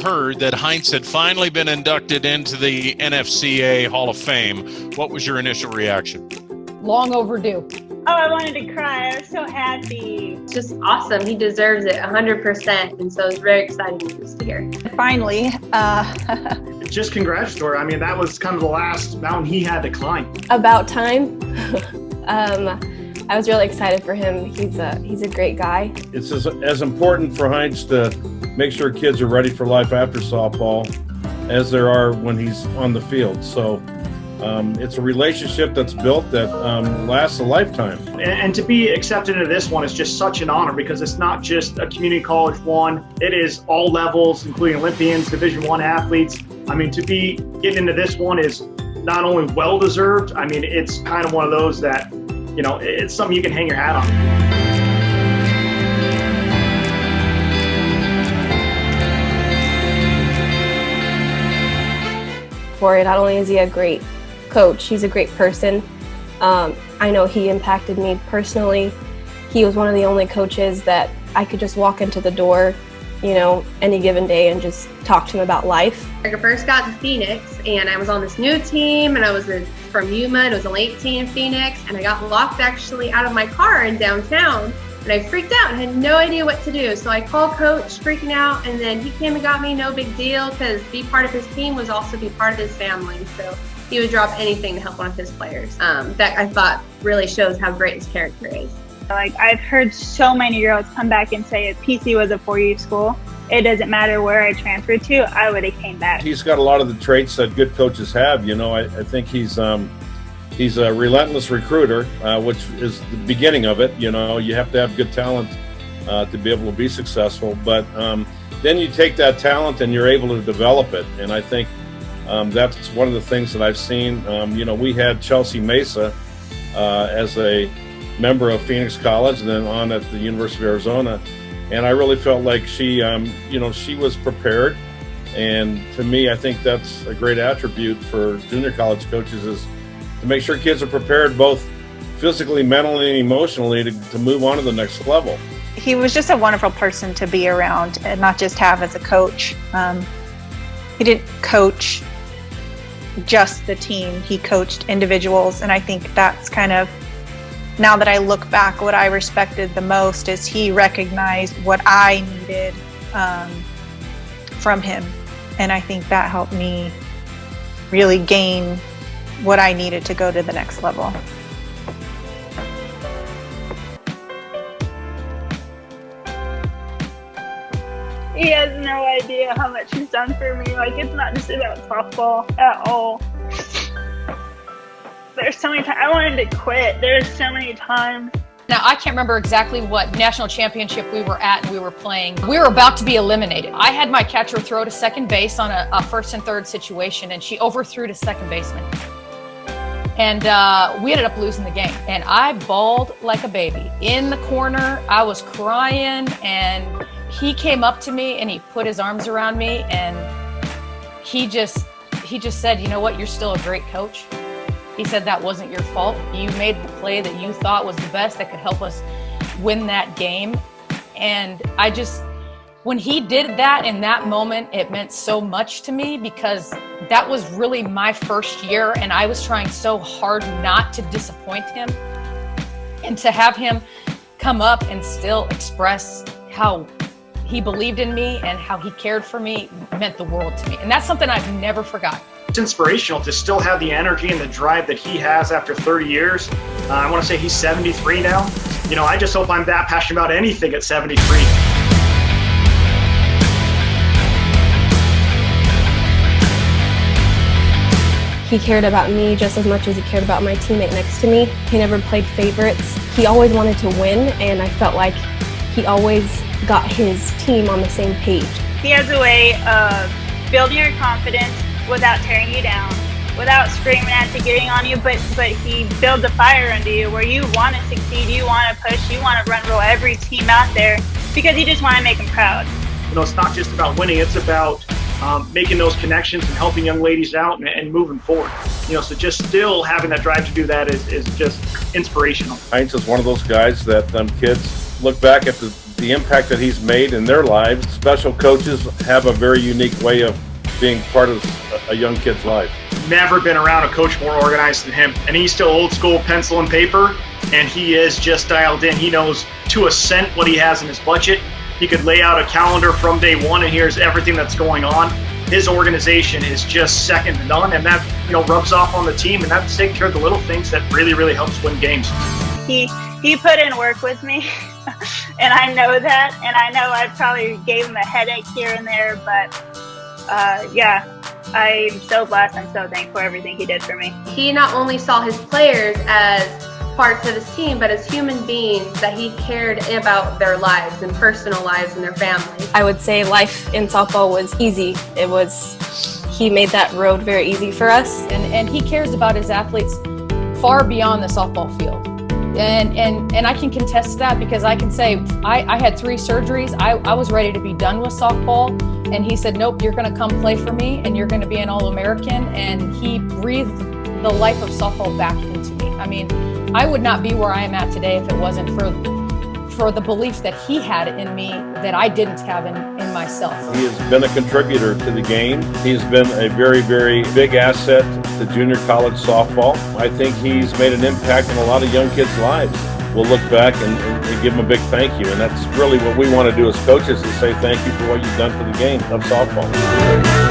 heard that Heinz had finally been inducted into the NFCA Hall of Fame, what was your initial reaction? Long overdue. Oh, I wanted to cry. I was so happy. It's just awesome. He deserves it 100%. And so it's very exciting news to hear. Finally. It's just congratulatory. I mean, that was kind of the last mountain he had to climb. About time. I was really excited for him. He's a great guy. It's as important for Heinz to make sure kids are ready for life after softball as there are when he's on the field. So it's a relationship that's built that lasts a lifetime. And to be accepted into this one is just such an honor because it's not just a community college one. It is all levels, including Olympians, Division I athletes. I mean, to be getting into this one is not only well-deserved, I mean, it's kind of one of those that, you know, it's something you can hang your hat on. For it, not only is he a great coach, he's a great person. I know he impacted me personally. He was one of the only coaches that I could just walk into the door, you know, any given day and just talk to him about life. I first got to Phoenix and I was on this new team and I was from Yuma and it was a late team in Phoenix and I got locked actually out of my car in downtown and I freaked out and had no idea what to do. So I called coach freaking out and then he came and got me, no big deal, because be part of his team was also be part of his family. So he would drop anything to help one of his players. That I thought really shows how great his character is. Like, I've heard so many girls come back and say if PC was a 4U school, it doesn't matter where I transferred to, I would have came back. He's got a lot of the traits that good coaches have. You know, I think he's a relentless recruiter, which is the beginning of it. You know, you have to have good talent to be able to be successful. But then you take that talent and you're able to develop it. And I think that's one of the things that I've seen. You know, we had Chelsea Mesa as a member of Phoenix College and then on at the University of Arizona. And I really felt like she, you know, she was prepared. And to me, I think that's a great attribute for junior college coaches is to make sure kids are prepared both physically, mentally, and emotionally to move on to the next level. He was just a wonderful person to be around and not just have as a coach. He didn't coach just the team, he coached individuals. And I think that's kind of, now that I look back, what I respected the most is he recognized what I needed from him. And I think that helped me really gain what I needed to go to the next level. He has no idea how much he's done for me. Like, it's not just about softball at all. There's so many times I wanted to quit. There's so many times. Now, I can't remember exactly what national championship we were at and we were playing. We were about to be eliminated. I had my catcher throw to second base on a first and third situation, and she overthrew to second baseman. And we ended up losing the game. And I bawled like a baby. In the corner, I was crying, and he came up to me and he put his arms around me, and he just said, you know what, you're still a great coach. He said that wasn't your fault. You made the play that you thought was the best that could help us win that game. And when he did that in that moment, it meant so much to me because that was really my first year and I was trying so hard not to disappoint him. And to have him come up and still express how he believed in me and how he cared for me meant the world to me. And that's something I've never forgotten. It's inspirational to still have the energy and the drive that he has after 30 years. I want to say he's 73 now. You know, I just hope I'm that passionate about anything at 73. He cared about me just as much as he cared about my teammate next to me. He never played favorites. He always wanted to win, and I felt like he always got his team on the same page. He has a way of building your confidence without tearing you down, without screaming at you, getting on you, but he builds a fire under you where you want to succeed, you want to push, you want to run roll every team out there because you just want to make them proud. You know, it's not just about winning, it's about making those connections and helping young ladies out and moving forward. You know, so just still having that drive to do that is just inspirational. Heinz is one of those guys that kids look back at the the impact that he's made in their lives. Special coaches have a very unique way of being part of a young kid's life. Never been around a coach more organized than him. And he's still old school pencil and paper, and he is just dialed in. He knows to a cent what he has in his budget. He could lay out a calendar from day one and here's everything that's going on. His organization is just second to none, and that rubs off on the team, and that's taking care of the little things that really, really helps win games. He put in work with me, and I know that, and I know I probably gave him a headache here and there, but yeah, I'm so blessed. I'm so thankful for everything he did for me. He not only saw his players as parts of his team, but as human beings, that he cared about their lives and personal lives and their families. I would say life in softball was easy. He made that road very easy for us. And he cares about his athletes far beyond the softball field. And I can contest to that, because I can say I had 3 surgeries. I was ready to be done with softball, and he said, nope, you're going to come play for me, and you're going to be an All-American. And he breathed the life of softball back into me. I mean, I would not be where I am at today if it wasn't for the belief that he had in me that I didn't have in myself. He has been a contributor to the game. He's been a very, very big asset to junior college softball. I think he's made an impact on a lot of young kids' lives. We'll look back and give him a big thank you, and that's really what we want to do as coaches, is say thank you for what you've done for the game of softball.